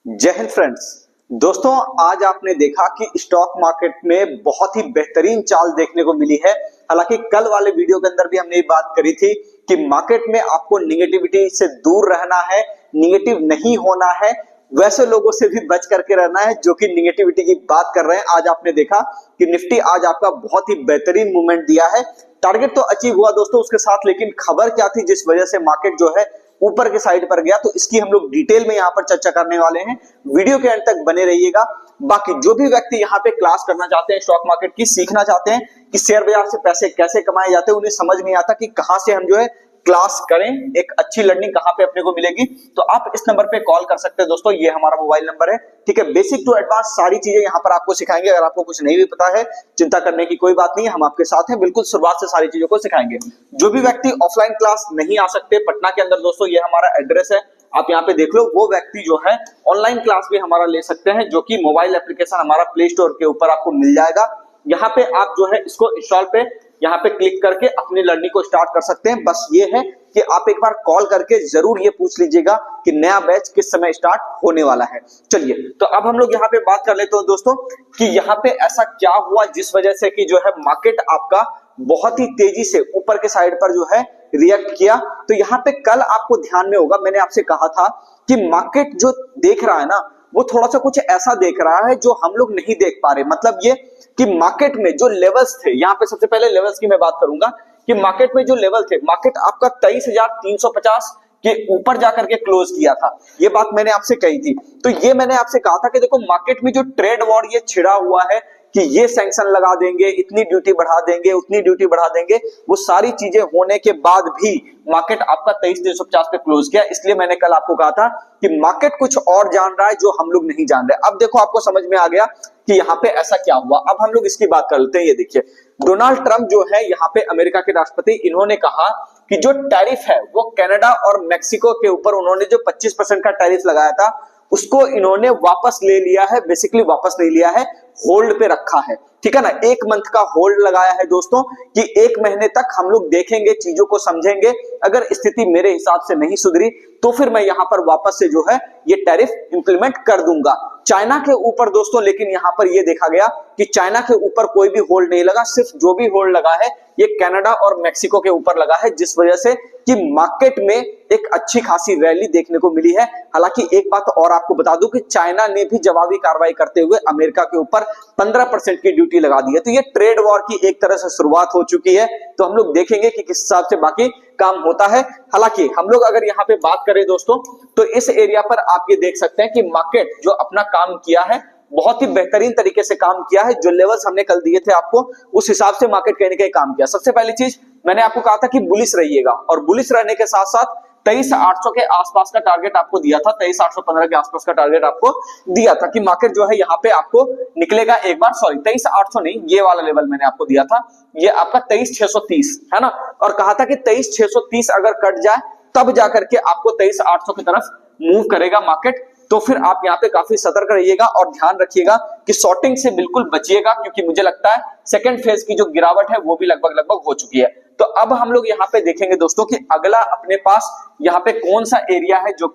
जय हिंद फ्रेंड्स। दोस्तों, आज आपने देखा कि स्टॉक मार्केट में बहुत ही बेहतरीन चाल देखने को मिली है। हालांकि कल वाले वीडियो के अंदर भी हमने ये बात करी थी कि मार्केट में आपको निगेटिविटी से दूर रहना है, निगेटिव नहीं होना है, वैसे लोगों से भी बच करके रहना है जो कि निगेटिविटी की बात कर रहे हैं। आज आपने देखा कि निफ्टी आज आपका बहुत ही बेहतरीन मूवमेंट दिया है। टारगेट तो अचीव हुआ दोस्तों उसके साथ, लेकिन खबर क्या थी जिस वजह से मार्केट जो है ऊपर के साइड पर गया, तो इसकी हम लोग डिटेल में यहाँ पर चर्चा करने वाले हैं। वीडियो के अंत तक बने रहिएगा। बाकी जो भी व्यक्ति यहाँ पे क्लास करना चाहते हैं, स्टॉक मार्केट की सीखना चाहते हैं कि शेयर बाजार से पैसे कैसे कमाए जाते हैं, उन्हें समझ नहीं आता कि कहां से हम जो है क्लास करें, एक अच्छी लर्निंग कहां पे अपने को मिलेगी, तो आप इस नंबर पे कॉल कर सकते हैं दोस्तों। ये हमारा मोबाइल नंबर है, ठीक है। बेसिक टू एडवांस सारी चीजें यहाँ पर आपको सिखाएंगे। अगर आपको कुछ नहीं भी पता है, चिंता करने की कोई बात नहीं है, हम आपके साथ हैं, बिल्कुल शुरुआत से सारी चीजों को सिखाएंगे। जो भी व्यक्ति ऑफलाइन क्लास नहीं आ सकते पटना के अंदर दोस्तों, ये हमारा एड्रेस है, आप यहाँ पे देख लो। वो व्यक्ति जो है ऑनलाइन क्लास भी हमारा ले सकते हैं, जो कि मोबाइल एप्लीकेशन हमारा प्ले स्टोर के ऊपर आपको मिल जाएगा। यहाँ पे आप जो है इसको इंस्टॉल पे यहाँ पे क्लिक करके अपनी लर्निंग को स्टार्ट कर सकते हैं। बस ये है कि आप एक बार कॉल करके जरूर ये पूछ लीजिएगा कि नया बैच किस समय स्टार्ट होने वाला है। चलिए, तो अब हम लोग यहाँ पे बात कर लेते हैं दोस्तों कि यहाँ पे ऐसा क्या हुआ जिस वजह से कि जो है मार्केट आपका बहुत ही तेजी से ऊपर के साइड पर जो है रिएक्ट किया। तो यहाँ पे कल आपको ध्यान में होगा, मैंने आपसे कहा था कि मार्केट जो देख रहा है ना, वो थोड़ा सा कुछ ऐसा देख रहा है जो हम लोग नहीं देख पा रहे। मतलब ये कि मार्केट में जो लेवल्स थे, यहाँ पे सबसे पहले लेवल्स की मैं बात करूंगा कि मार्केट में जो लेवल थे, मार्केट आपका 23,350 के ऊपर जाकर के क्लोज किया था। ये बात मैंने आपसे कही थी। तो ये मैंने आपसे कहा था कि देखो मार्केट में जो ट्रेड वॉर ये छिड़ा हुआ है कि ये सैंक्शन लगा देंगे, इतनी ड्यूटी बढ़ा देंगे, उतनी ड्यूटी बढ़ा देंगे, वो सारी चीजें होने के बाद भी मार्केट आपका 23,350 पे क्लोज किया। इसलिए मैंने कल आपको कहा था कि मार्केट कुछ और जान रहा है जो हम लोग नहीं जान रहे। अब देखो आपको समझ में आ गया कि यहाँ पे ऐसा क्या हुआ। अब हम लोग इसकी बात कर लेते हैं। ये देखिए, डोनाल्ड ट्रंप जो है यहाँ पे अमेरिका के राष्ट्रपति, इन्होंने कहा कि जो टैरिफ है वो कनाडा और मेक्सिको के ऊपर उन्होंने जो 25% का टैरिफ लगाया था उसको इन्होंने वापस ले लिया है। बेसिकली वापस नहीं लिया है, होल्ड पे रखा है, ठीक है ना। 1 मंथ का होल्ड लगाया है दोस्तों कि 1 महीने तक हम लोग देखेंगे, चीजों को समझेंगे। अगर स्थिति मेरे हिसाब से नहीं सुधरी तो फिर मैं यहां पर वापस से जो है ये टैरिफ इंप्लीमेंट कर दूंगा चाइना के ऊपर दोस्तों। लेकिन यहां पर ये देखा गया कि चाइना के ऊपर कोई भी होल्ड नहीं लगा, सिर्फ जो भी होल्ड लगा है ये कनाडा और मेक्सिको के ऊपर लगा है, जिस वजह से कि मार्केट में एक अच्छी खासी रैली देखने को मिली है। हालांकि एक बात और आपको बता दूं कि चाइना ने भी जवाबी कार्रवाई करते हुए अमेरिका के ऊपर 15% की ड्यूटी लगा दी है। तो ये ट्रेड वॉर की एक तरह से शुरुआत हो चुकी है। तो हम लोग देखेंगे कि किस हिसाब से बाकी काम होता है। हालांकि हम लोग अगर यहाँ पे बात करें दोस्तों, तो इस एरिया पर आप ये देख सकते हैं कि मार्केट जो अपना काम किया है बहुत ही बेहतरीन तरीके से काम किया है। जो लेवल्स हमने कल दिए थे आपको, उस हिसाब से मार्केट कहने का काम किया। सबसे पहली चीज मैंने आपको कहा था कि बुलिश रहिएगा, और बुलिश रहने के साथ साथ 23,800 के आसपास का टारगेट आपको दिया था, 23,815 के आसपास का टारगेट आपको दिया था कि मार्केट जो है यहाँ पे आपको निकलेगा एक बार। सॉरी, 23,800 नहीं, ये वाला लेवल मैंने आपको दिया था, ये आपका 23,630 है ना। और कहा था कि 23,630 अगर कट जाए तब जाकर के आपको 23,800 की तरफ मूव करेगा मार्केट। तो फिर आप यहाँ पे काफी सतर्क रहिएगा और ध्यान रखिएगा कि शॉर्टिंग से बिल्कुल बचिएगा, क्योंकि मुझे लगता है सेकंड फेज की जो गिरावट है वो भी लगभग हो चुकी है। तो अब हम लोग यहाँ पे देखेंगे दोस्तों कि अगला अपने पास यहाँ पे कौन सा एरिया है जो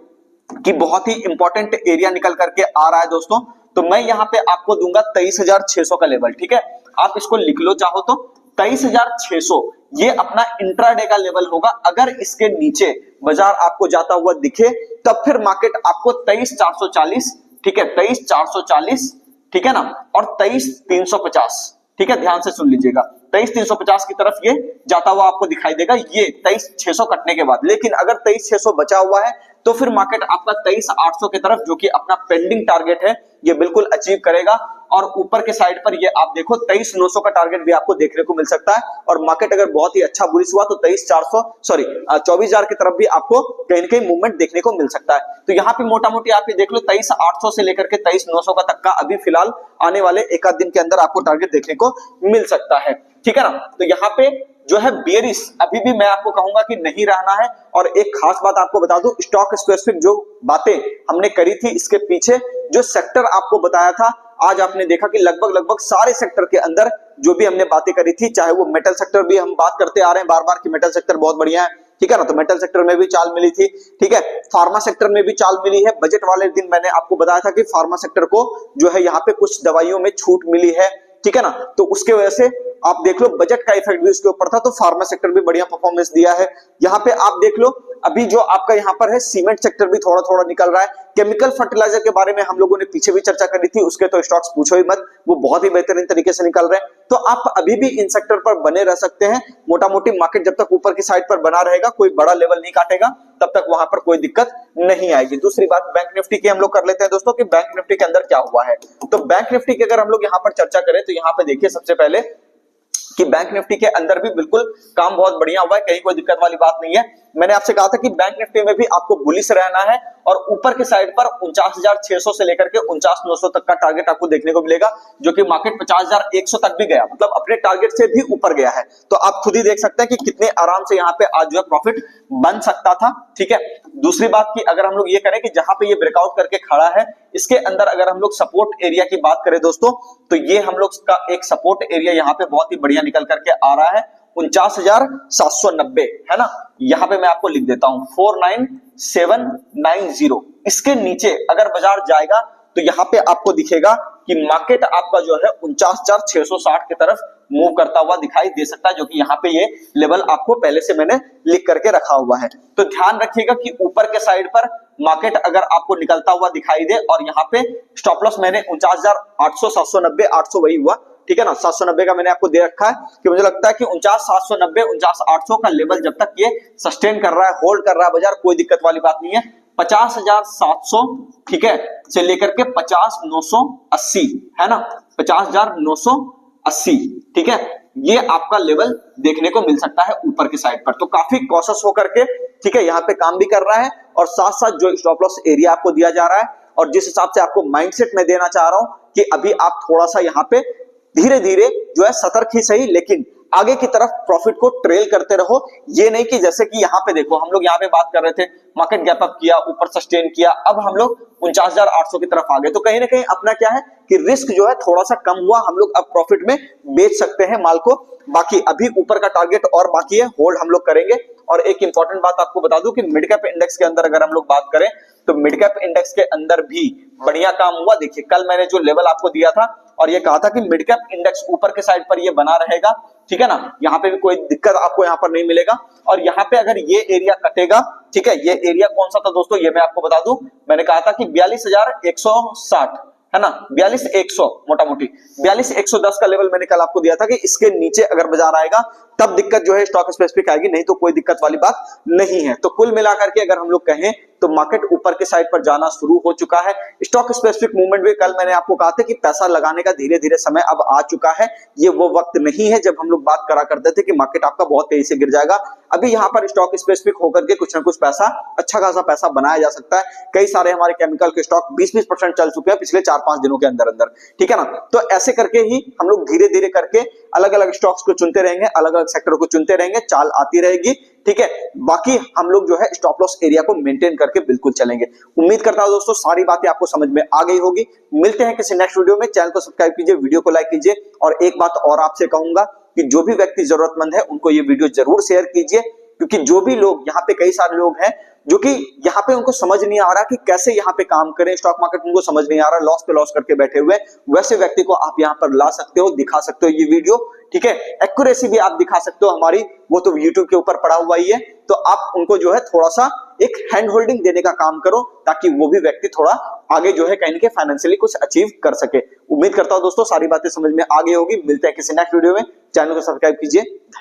कि बहुत ही इंपॉर्टेंट एरिया निकल करके आ रहा है दोस्तों। तो मैं यहाँ पे आपको दूंगा 23,600 का लेवल, ठीक है। आप इसको लिख लो चाहो तो, 23,600 ये अपना इंट्राडे का लेवल होगा। अगर इसके नीचे बाजार आपको जाता हुआ दिखे तब फिर मार्केट आपको 23,440, ठीक है, 23,440, ठीक है ना, और 23,350, ठीक है, ध्यान से सुन लीजिएगा, 23,350 की तरफ ये जाता हुआ आपको दिखाई देगा, ये 23,600 कटने के बाद। लेकिन अगर 23,600 बचा हुआ है तो फिर मार्केट आपका 23,800 की तरफ, जो कि अपना पेंडिंग टारगेट है, ये बिल्कुल अचीव करेगा। और ऊपर के साइड पर ये आप देखो 23,900 का टारगेट भी आपको देखने को मिल सकता है। और मार्केट अगर बहुत ही अच्छा बुलिश हुआ तो 24,000 की तरफ भी आपको कहीं ना कहीं मूवमेंट देखने को मिल सकता है। तो यहाँ पे मोटा मोटी आप ये देख लो 23,800 से लेकर के 23,900 का तक का अभी फिलहाल आने वाले एक आध दिन के अंदर आपको टारगेट देखने को मिल सकता है, ठीक है ना। तो यहाँ पे जो है बेयरिश अभी भी मैं आपको कहूंगा कि नहीं रहना है। और एक खास बात आपको बता दूं, स्टॉक स्पेसिफिक जो बातें हमने करी थी, इसके पीछे जो सेक्टर आपको बताया था, आज आपने देखा कि लगभग सारे सेक्टर के अंदर जो भी हमने बातें करी थी, चाहे वो मेटल सेक्टर भी हम बात करते आ रहे हैं बार बार कि मेटल सेक्टर बहुत बढ़िया है, ठीक है ना। तो मेटल सेक्टर में भी चाल मिली थी, ठीक है। फार्मा सेक्टर में भी चाल मिली है। बजट वाले दिन मैंने आपको बताया था कि फार्मा सेक्टर को जो है यहाँ पे कुछ दवाइयों में छूट मिली है, ठीक है ना। तो उसके वजह से आप देख लो बजट का इफेक्ट भी उसके ऊपर था, तो फार्मा सेक्टर भी बढ़िया परफॉर्मेंस दिया है। यहाँ पे आप देख लो अभी जो आपका यहाँ पर है सीमेंट सेक्टर भी थोड़ा थोड़ा निकल रहा है। केमिकल फर्टिलाइजर के बारे में हम लोगों ने पीछे भी चर्चा करी थी, उसके तो स्टॉक्स पूछो ही मत, वो बहुत ही बेहतरीन तरीके से निकल रहे हैं। तो आप अभी भी इन सेक्टर पर बने रह सकते हैं। मोटा मोटी मार्केट जब तक ऊपर की साइड पर बना रहेगा, कोई बड़ा लेवल नहीं काटेगा, तब तक वहां पर कोई दिक्कत नहीं आएगी। दूसरी बात बैंक निफ्टी की हम लोग कर लेते हैं दोस्तों कि बैंक निफ्टी के अंदर क्या हुआ है। तो बैंक निफ्टी की अगर हम लोग यहाँ पर चर्चा करें तो यहाँ पे देखिए सबसे पहले कि बैंक निफ्टी के अंदर भी बिल्कुल काम बहुत बढ़िया हुआ है, कहीं कोई दिक्कत वाली बात नहीं है। मैंने आपसे कहा था कि बैंक निफ्टी में भी आपको बुलिश रहना है और ऊपर के साइड पर 49,600 से लेकर के 49,900 तक का टारगेट आपको देखने को मिलेगा, जो कि मार्केट 50,100 तक भी गया, मतलब अपने टारगेट से भी ऊपर गया है। तो आप खुद ही देख सकते हैं कि कितने आराम से यहाँ पे आज जो है प्रॉफिट बन सकता था, ठीक है। दूसरी बात की अगर हम लोग ये करें कि जहां पे ये ब्रेकआउट करके खड़ा है, इसके अंदर अगर हम लोग सपोर्ट एरिया की बात करें दोस्तों, तो ये हम लोग का एक सपोर्ट एरिया यहाँ पे बहुत ही बढ़िया निकल करके आ रहा है 49,790, है ना। यहां पे मैं आपको लिख देता हूं 49790। इसके नीचे अगर बाजार जाएगा तो यहां पे आपको दिखेगा कि मार्केट आपका जो है 49,660 की तरफ मूव करता हुआ दिखाई दे सकता है, जो कि यहाँ पे ये लेवल आपको पहले से मैंने लिख करके रखा हुआ है। तो ध्यान रखिएगा कि ऊपर के साइड पर मार्केट अगर आपको निकलता हुआ दिखाई दे, और यहाँ पे स्टॉप लॉस मैंने 49,800, 790, 800 वही हुआ, ठीक है ना। 790 का मैंने आपको दे रखा है कि मुझे लगता है कि 49,790, 49,800 का लेवल जब तक ये सस्टेन कर रहा है, होल्ड कर रहा है बाजार, कोई दिक्कत वाली बात नहीं है। 50,700, ठीक है, से लेकर के 50,980, है ना, 50,980, ठीक है, ये आपका लेवल देखने को मिल सकता है ऊपर की साइड पर। तो काफी कॉशियस होकर के, ठीक है, यहाँ पे काम भी कर रहा है, और साथ साथ जो स्टॉप लॉस एरिया आपको दिया जा रहा है, और जिस हिसाब से आपको माइंडसेट में देना चाह रहा हूं कि अभी आप थोड़ा सा यहाँ पे धीरे धीरे जो है सतर्क ही सही, लेकिन आगे की तरफ प्रॉफिट को ट्रेल करते रहो। ये नहीं कि जैसे कि यहाँ पे देखो, हम लोग यहाँ पे बात कर रहे थे, मार्केट गैप अप किया, ऊपर सस्टेन किया, अब हम लोग 49,800 की तरफ आ गए। तो कहीं ना कहीं अपना क्या है कि रिस्क जो है थोड़ा सा कम हुआ, हम लोग अब प्रॉफिट में बेच सकते हैं माल को। बाकी अभी ऊपर का टारगेट और बाकी है, होल्ड हम लोग करेंगे। और एक इंपॉर्टेंट बात आपको बता दूं कि मिड कैप इंडेक्स के अंदर अगर हम लोग बात करें तो मिड कैप इंडेक्स के अंदर भी बढ़िया काम हुआ। देखिए कल मैंने जो लेवल आपको दिया था और ये कहा था कि मिड कैप इंडेक्स ऊपर के साइड पर ये बना रहेगा, ठीक है ना, यहाँ पे भी कोई दिक्कत आपको यहाँ पर नहीं मिलेगा। और यहाँ पे अगर ये एरिया कटेगा, ठीक है, ये एरिया कौन सा था दोस्तों, ये मैं आपको बता दूं, मैंने कहा था कि 42,160, है ना, 42,100, मोटा मोटी 42,110 का लेवल मैंने कल आपको दिया था कि इसके नीचे अगर बाजार आएगा तब दिक्कत जो है स्टॉक स्पेसिफिक आएगी, नहीं तो कोई दिक्कत वाली बात नहीं है। तो कुल मिलाकर के अगर हम लोग कहें तो मार्केट ऊपर के साइड पर जाना शुरू हो चुका है। स्टॉक स्पेसिफिक मूवमेंट भी कल मैंने आपको कहा था कि पैसा लगाने का धीरे धीरे समय अब आ चुका है। ये वो वक्त नहीं है जब हम लोग बात करा करते थे कि मार्केट आपका बहुत तेजी से गिर जाएगा। अभी यहाँ पर स्टॉक स्पेसिफिक होकर के कुछ ना कुछ पैसा, अच्छा खासा पैसा बनाया जा सकता है। कई सारे हमारे केमिकल के स्टॉक 20-20% चल चुके हैं पिछले 4-5 दिनों के अंदर अंदर, ठीक है ना। तो ऐसे करके ही हम लोग धीरे धीरे करके अलग अलग स्टॉक्स को चुनते रहेंगे, अलग अलग सेक्टर को चुनते रहेंगे, चाल आती रहेगी, ठीक है। बाकी हम लोग जो है स्टॉप लॉस एरिया को मेंटेन करके बिल्कुल चलेंगे। उम्मीद करता हूं दोस्तों सारी बातें आपको समझ में आ गई होगी। मिलते हैं किसी नेक्स्ट वीडियो में। चैनल को सब्सक्राइब कीजिए, वीडियो को लाइक कीजिए, और एक बात और आपसे कहूंगा कि जो भी व्यक्ति जरूरतमंद है उनको ये वीडियो जरूर शेयर कीजिए, क्योंकि जो भी लोग यहाँ पे, कई सारे लोग हैं जो कि यहाँ पे उनको समझ नहीं आ रहा कि कैसे यहाँ पे काम करें, स्टॉक मार्केट उनको समझ नहीं आ रहा, लॉस पे लॉस करके बैठे हुए, वैसे व्यक्ति को आप यहाँ पर ला सकते हो, दिखा सकते हो ये वीडियो, ठीक है। एक्यूरेसी भी आप दिखा सकते हो हमारी, वो तो YouTube के ऊपर पड़ा हुआ ही है। तो आप उनको जो है थोड़ा सा एक हैंड होल्डिंग देने का काम करो, ताकि वो भी व्यक्ति थोड़ा आगे जो है कहीं ना कहीं फाइनेंशियली कुछ अचीव कर सके। उम्मीद करता हूं दोस्तों सारी बातें समझ में आ गई होगी। मिलते हैं किसी नेक्स्ट वीडियो में। चैनल को सब्सक्राइब कीजिए।